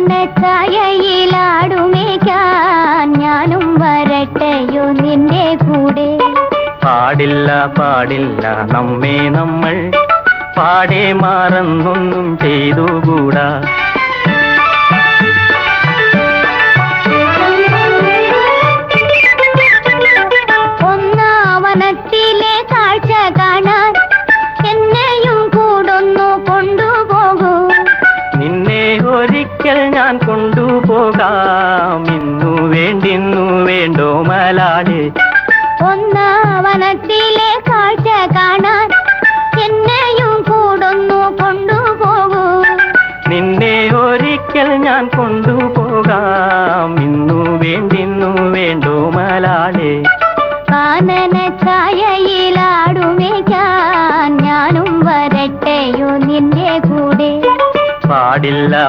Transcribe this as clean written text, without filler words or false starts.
കാനനച്ചായയിലാടുമേക്കാൻ ഞാനും വരട്ടെയോ നിന്റെ കൂടെ. പാടില്ല പാടില്ല നമ്മെ നമ്മൾ പാടെ മാറന്നൊന്നും ചെയ്തുകൂടാ. ഒന്നാവനത്തിലെ കാഴ്ച കാണാൻ എന്നെയും കൂടൊന്നു കൊണ്ടുപോകൂ. നിന്നെ ഒരിക്കൽ ഞാൻ കൊണ്ടുപോകാം. ഇന്നു വേണ്ടിന്നു വേണ്ടോ മലാളെ. ഒന്നാവനത്തിലെ കാഴ്ച കാണാൻ എന്നെയും കൂടൊന്നു കൊണ്ടുപോകൂ. നിന്നെ ഒരിക്കൽ ഞാൻ കൊണ്ടുപോകാം. ഇന്നു വേണ്ടിന്നു വേണ്ടോ മലാളെ. കാനനച്ചായയിലാടുമേക്കാൻ ഞാനും വരട്ടെയോ നിന്റെ കൂടെ. പാടില്ല